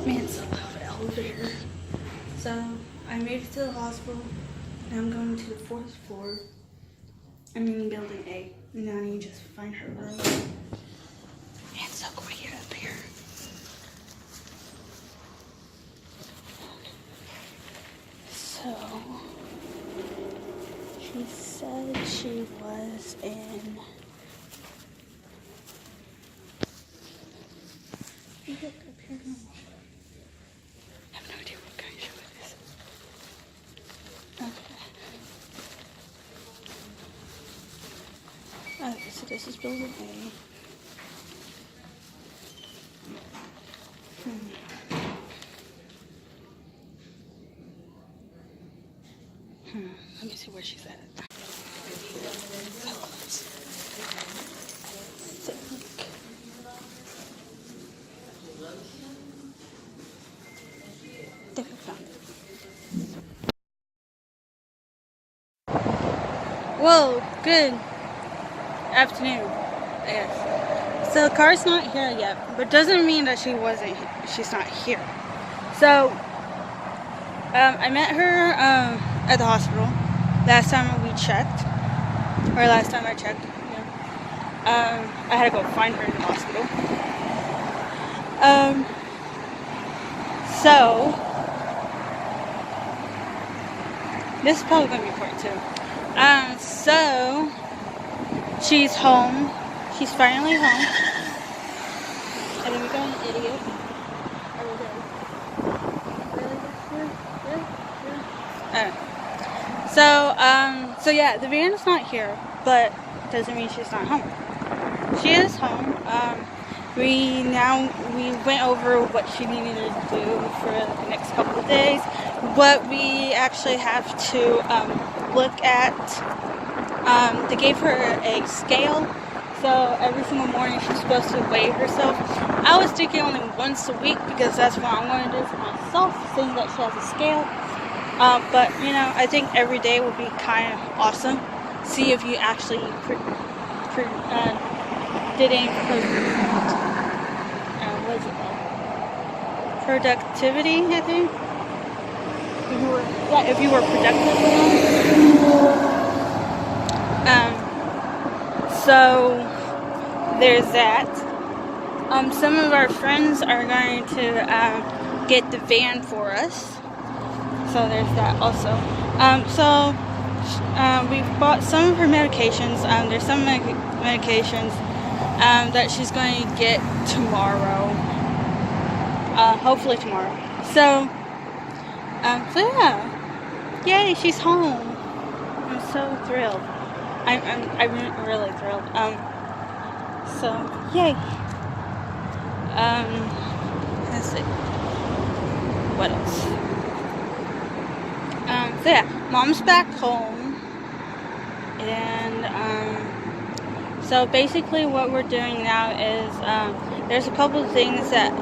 Man, so loud elevator. So I made it to the hospital. Now I'm going to the 4th floor. I'm in building A. And now I need to just find her room. Man, it's so quiet up here. So she said she was in. Look up here. I have no idea what kind of show it is. Okay. Okay, so this is building A. Let me see where she's at. So close. I think I found it. Whoa, good afternoon, I guess. So the car's not here yet, but doesn't mean that she's not here. So, I met her, at the hospital last time we checked, or last time I checked, yeah. I had to go find her in the hospital. So, this is probably going to be part 2. So, she's home. She's finally home. I think we got an idiot. So yeah, the van is not here, but doesn't mean she's not home. She is home. We went over what she needed to do for the next couple of days. What we actually have to look at. They gave her a scale, so every single morning she's supposed to weigh herself. I was thinking only once a week because that's what I'm going to do for myself, seeing that she has a scale. But you know, I think every day would be kind of awesome. See if you actually did any what's it called? Productivity, I think. If you were productive enough. So there's that. Some of our friends are going to get the van for us. So there's that also. We've bought some of her medications. There's some medications that she's going to get tomorrow. Hopefully tomorrow. So yeah. Yay, she's home. I'm so thrilled. I'm really thrilled. So yay. Let's see. What else? So yeah, Mom's back home, and so basically what we're doing now is there's a couple of things that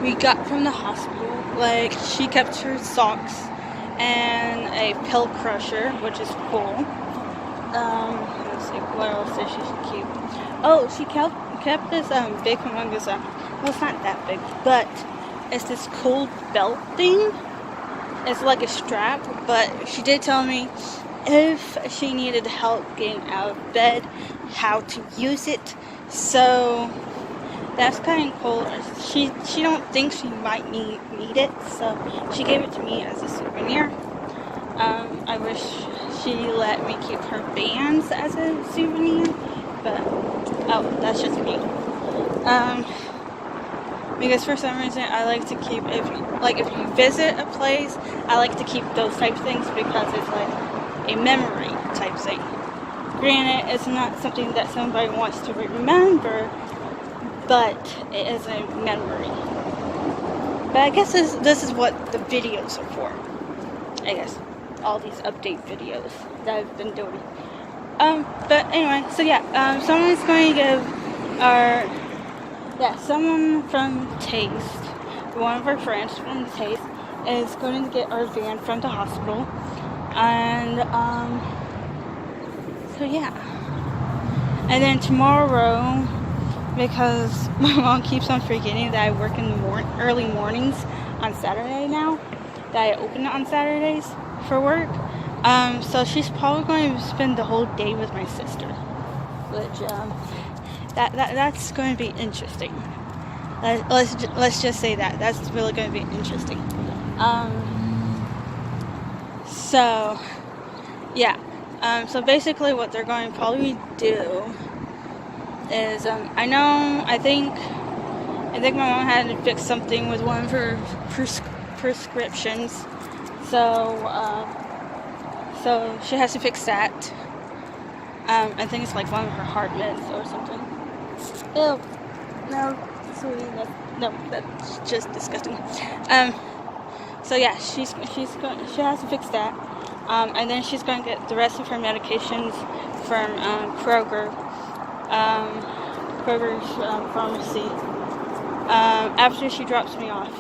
we got from the hospital. Like she kept her socks and a pill crusher, which is cool. Let's see, what else did she keep? Oh, she kept this big humongous well, it's not that big, but it's this cool belt thing. It's like a strap, but she did tell me if she needed help getting out of bed, how to use it. So that's kind of cool. She don't think she might need it, so she gave it to me as a souvenir. I wish she let me keep her bands as a souvenir, but oh, that's just me. Because for some reason I like to keep, if you visit a place, I like to keep those type of things because it's like a memory type thing. Granted, it's not something that somebody wants to remember, but it is a memory. But I guess this is what the videos are for. I guess all these update videos that I've been doing. But anyway, so yeah, someone's going to give someone from Taste, one of our friends from Taste, is going to get our van from the hospital. And so yeah. And then tomorrow because my mom keeps on forgetting that I work in the early mornings on Saturday now. That I open on Saturdays for work. So she's probably going to spend the whole day with my sister, which that's going to be interesting. Let's just say that's really going to be interesting. So yeah. So basically, what they're going to probably do is I think my mom had to fix something with one of her prescriptions, so she has to fix that. I think it's like one of her heart meds or something. Ew, no, sweetie, that's just disgusting. So yeah, she has to fix that, and then she's going to get the rest of her medications from Kroger's pharmacy. After she drops me off.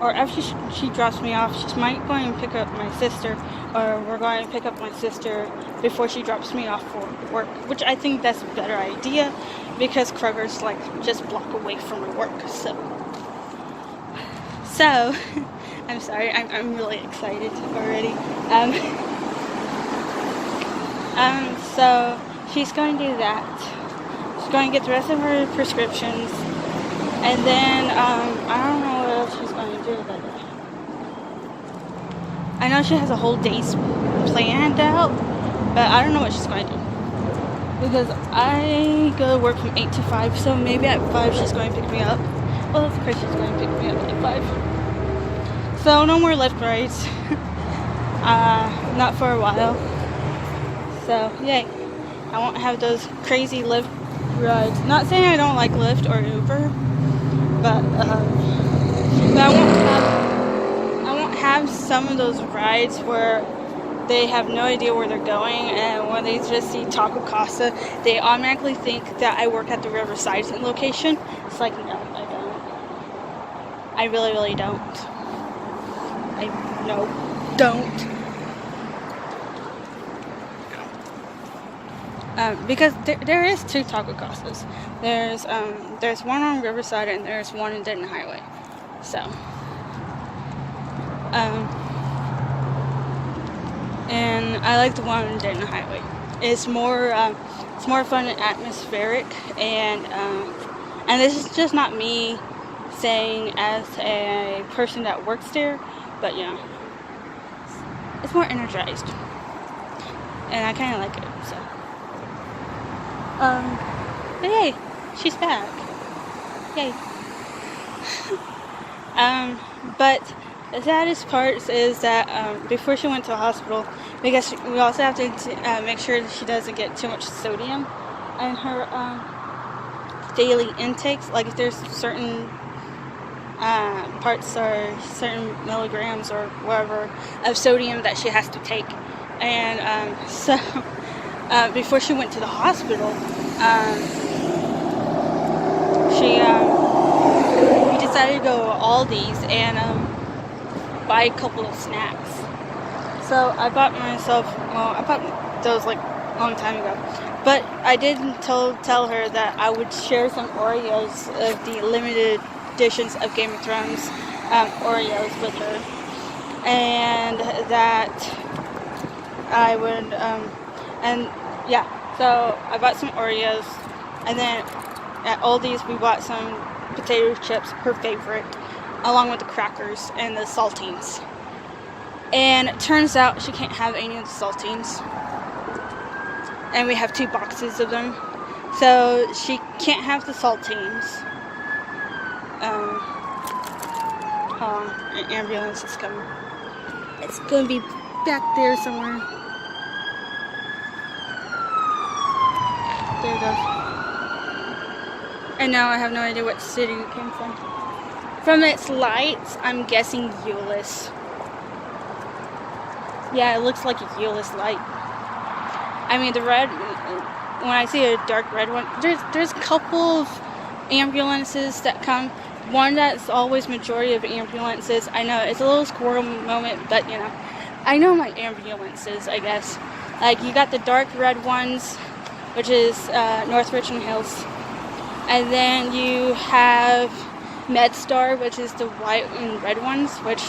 Or after she drops me off, she might go and pick up my sister, or we're going to pick up my sister before she drops me off for work, which I think that's a better idea, because Kroger's like just a block away from my work. So I'm sorry, I'm really excited already. So she's going to do that. She's going to get the rest of her prescriptions. And then, I don't know what else she's going to do that day. I know she has a whole day's planned out, but I don't know what she's going to do. Because I go to work from 8 to 5, so maybe at 5 she's going to pick me up. Well, of course she's going to pick me up at 5. So, no more Lyft rides. Not for a while. So, yay. I won't have those crazy Lyft rides. Not saying I don't like Lyft or Uber. But I won't have some of those rides where they have no idea where they're going, and when they just see Taco Casa, they automatically think that I work at the Riverside location. It's like, no, I don't. I really, really don't. Don't. Because there is 2 Taco Casas. There's one on Riverside and there's one in Denton Highway. So, and I like the one in Denton Highway. It's more fun and atmospheric, and this is just not me saying as a person that works there, but you know, it's more energized, and I kind of like it. So. But yay, she's back. Yay. But the saddest part is that before she went to the hospital, because we also have to make sure that she doesn't get too much sodium in her daily intakes. Like if there's certain parts or certain milligrams or whatever of sodium that she has to take. And so before she went to the hospital, we decided to go to Aldi's and buy a couple of snacks. So I bought those like a long time ago, but I did tell her that I would share some Oreos of the limited editions of Game of Thrones Oreos with her, and that I would so I bought some Oreos, and then at Aldi's we bought some potato chips, her favorite, along with the crackers and the saltines. And it turns out she can't have any of the saltines, and we have 2 boxes of them, so she can't have the saltines. Hold on, an ambulance is coming. It's gonna be back there somewhere. There it goes. And now I have no idea what city it came from. From its lights, I'm guessing Euless. Yeah, it looks like a Euless light. I mean, the red, when I see a dark red one, there's a couple of ambulances that come. One that's always majority of ambulances. I know, it's a little squirrel moment, but you know, I know my ambulances, I guess. Like, you got the dark red ones, which is North Richmond Hills. And then you have MedStar, which is the white and red ones, which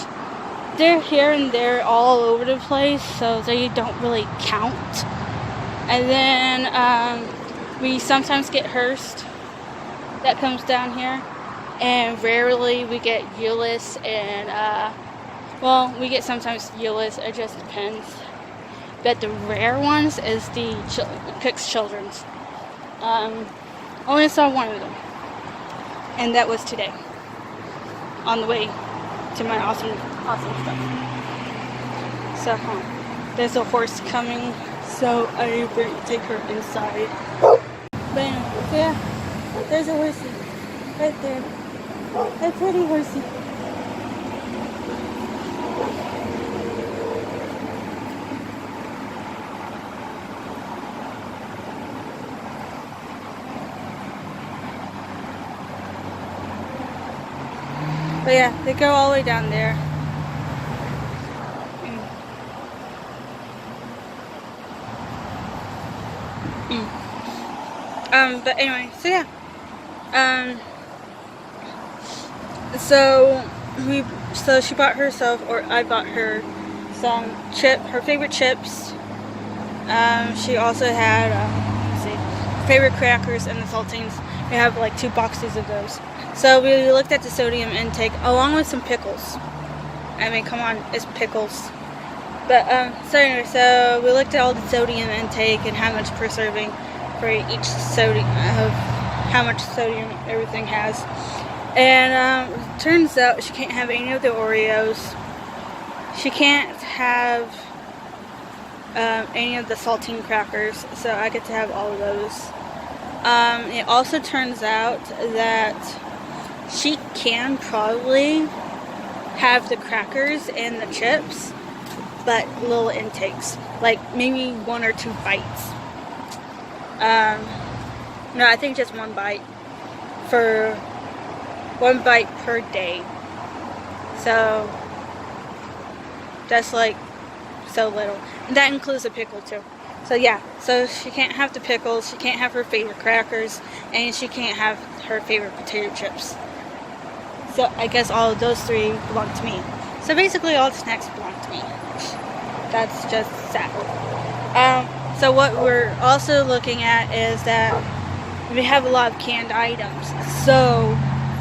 they're here and there all over the place, so they don't really count. And then we sometimes get Hearst that comes down here, and rarely we get Euless and well, we get sometimes Euless, it just depends. But the rare ones is the Cook's Children's. Only saw one of them, and that was today on the way to my awesome stuff. So there's a horse coming, so I better take her inside. But anyway, so yeah, there's a horsey right there, a pretty horsey. But yeah, they go all the way down there. But anyway, so yeah. So she bought herself, or I bought her some her favorite chips. She also had, let's see, favorite crackers and the saltines. We have like 2 boxes of those. So we looked at the sodium intake along with some pickles. I mean, come on, it's pickles. But so anyway, so we looked at all the sodium intake and how much per serving for each sodium of how much sodium everything has. And it turns out she can't have any of the Oreos. She can't have any of the saltine crackers, so I get to have all of those. It also turns out that she can probably have the crackers and the chips, but little intakes, like maybe 1 or 2 bites. No, I think just 1 bite for 1 bite per day. So that's like so little, and that includes a pickle too. So yeah, so she can't have the pickles, she can't have her favorite crackers, and she can't have her favorite potato chips. So I guess all of those 3 belong to me. So basically all the snacks belong to me. That's just sad. So what we're also looking at is that we have a lot of canned items. So,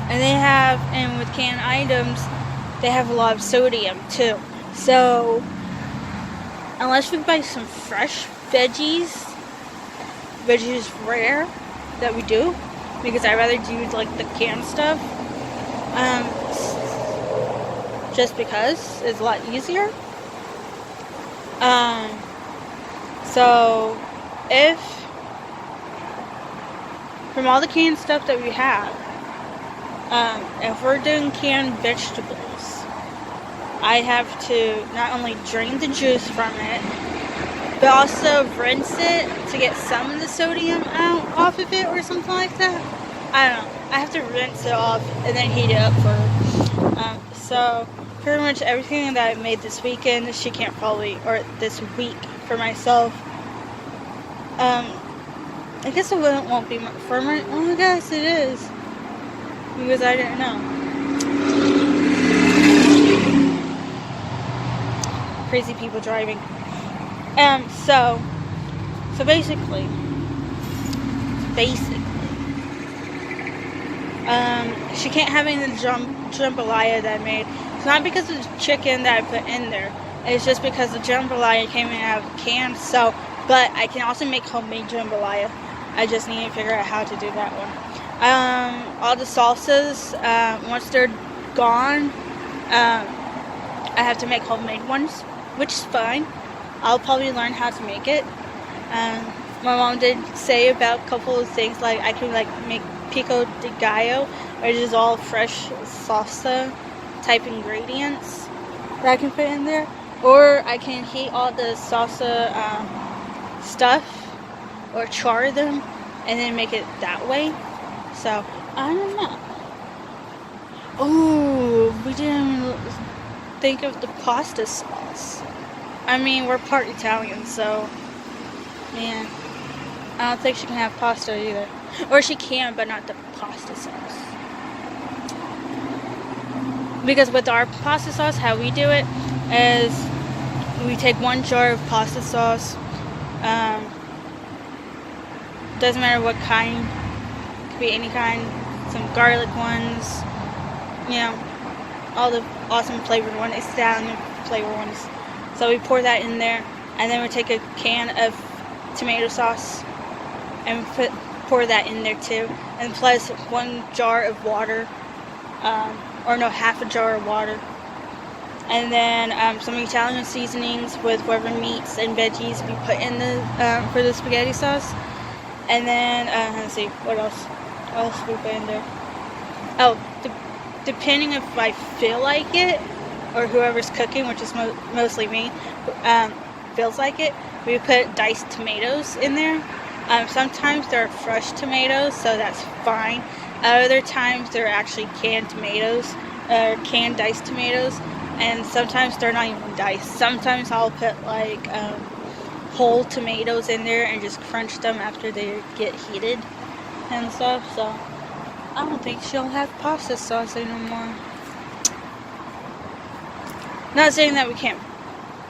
and with canned items, they have a lot of sodium too. So, unless we buy some fresh veggies, which is rare that we do, because I'd rather do like the canned stuff. Just because it's a lot easier. So if from all the canned stuff that we have, if we're doing canned vegetables, I have to not only drain the juice from it, but also rinse it to get some of the sodium off of it or something like that. I don't know. I have to rinse it off and then heat it up for. So pretty much everything that I made this weekend, she can't probably, or this week for myself. I guess it won't be for my. Oh, I guess it is, because I didn't know. Crazy people driving. So basically, she can't have any of the jambalaya that I made. It's not because of the chicken that I put in there. It's just because the jambalaya came in out of cans. So, but I can also make homemade jambalaya. I just need to figure out how to do that one. All the salsas, once they're gone, I have to make homemade ones, which is fine. I'll probably learn how to make it. My mom did say about a couple of things, like I can like make pico de gallo, which is all fresh salsa type ingredients that I can put in there, or I can heat all the salsa stuff or char them and then make it that way. So I don't know. Oh, we didn't think of the pasta sauce. I mean, we're part Italian, so man, I don't think she can have pasta either. Or she can, but not the pasta sauce. Because with our pasta sauce, how we do it is we take 1 jar of pasta sauce. Doesn't matter what kind. It could be any kind. Some garlic ones. You know, all the awesome flavored ones. Italian flavored ones. So we pour that in there. And then we take a can of tomato sauce and pour that in there too. And plus 1 jar of water. Or no, half a jar of water. And then some Italian seasonings with whatever meats and veggies we put in the for the spaghetti sauce. And then let's see, what else? What else we put in there? Oh, depending if I feel like it, or whoever's cooking, which is mostly me, feels like it, we put diced tomatoes in there. Sometimes they're fresh tomatoes, so that's fine. Other times they're actually canned tomatoes, or canned diced tomatoes, and sometimes they're not even diced. Sometimes I'll put like whole tomatoes in there and just crunch them after they get heated and stuff. So I don't think she'll have pasta sauce anymore. Not saying that we can't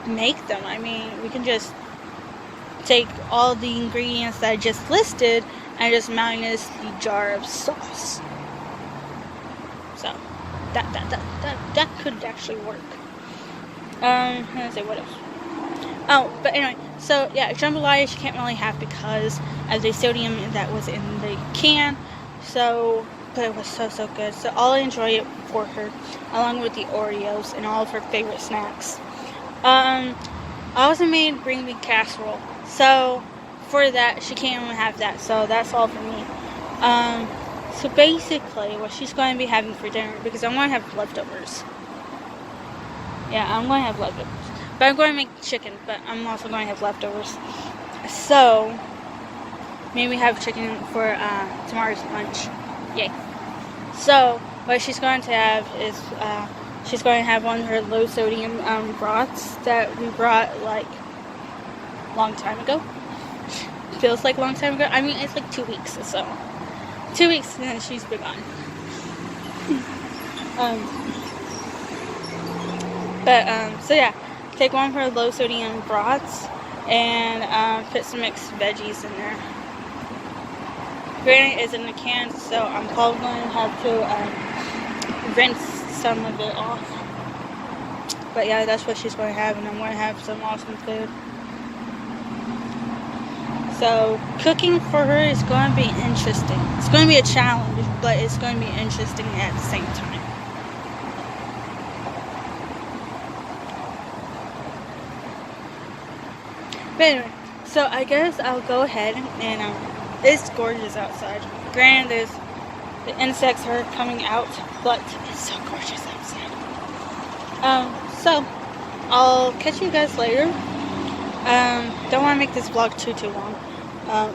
make them. I mean, we can just take all the ingredients that I just listed and just minus the jar of sauce. So that could actually work. Let's see, what else? Oh, but anyway, so yeah, jambalaya she can't really have because of the sodium that was in the can. So, but it was so good. So I'll enjoy it for her, along with the Oreos and all of her favorite snacks. I also made green bean casserole. So for that, she can't even have that. So that's all for me. So basically, what she's going to be having for dinner, because I'm going to have leftovers. Yeah, I'm going to have leftovers. But I'm going to make chicken, but I'm also going to have leftovers. So, maybe have chicken for tomorrow's lunch. Yay. So, what she's going to have is, she's going to have one of her low sodium broths that we brought like a long time ago. Feels like a long time ago. I mean, it's like 2 weeks, so 2 weeks and then she's been gone. So yeah, take one of her low sodium broths and put some mixed veggies in there. Granted, it's in a can, so I'm probably going to have to rinse some of it off. But yeah, that's what she's going to have, and I'm going to have some awesome food. So, cooking for her is going to be interesting. It's going to be a challenge, but it's going to be interesting at the same time. But anyway, so I guess I'll go ahead and, it's gorgeous outside. Granted, the insects are coming out, but it's so gorgeous outside. So, I'll catch you guys later. Don't want to make this vlog too long.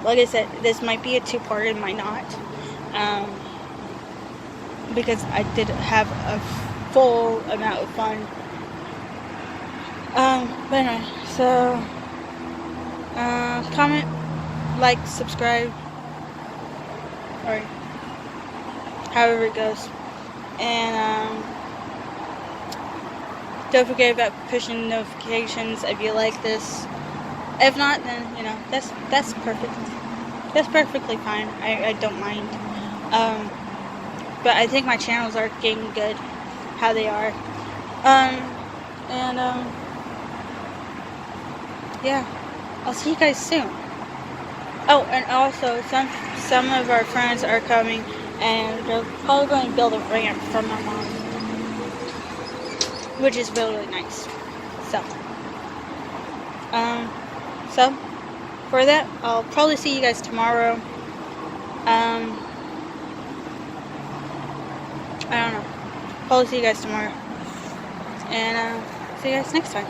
Like I said, this might be a 2-part, it might not. Because I did have a full amount of fun. But anyway, so comment, like, subscribe, or however it goes. And don't forget about pushing notifications if you like this. If not, then, you know, that's perfect. That's perfectly fine. I don't mind. But I think my channels are getting good how they are. Yeah. I'll see you guys soon. Oh, and also, some of our friends are coming, and they're probably going to build a ramp for my mom, which is really nice. So, for that, I'll probably see you guys tomorrow. I don't know. Probably see you guys tomorrow. And, see you guys next time.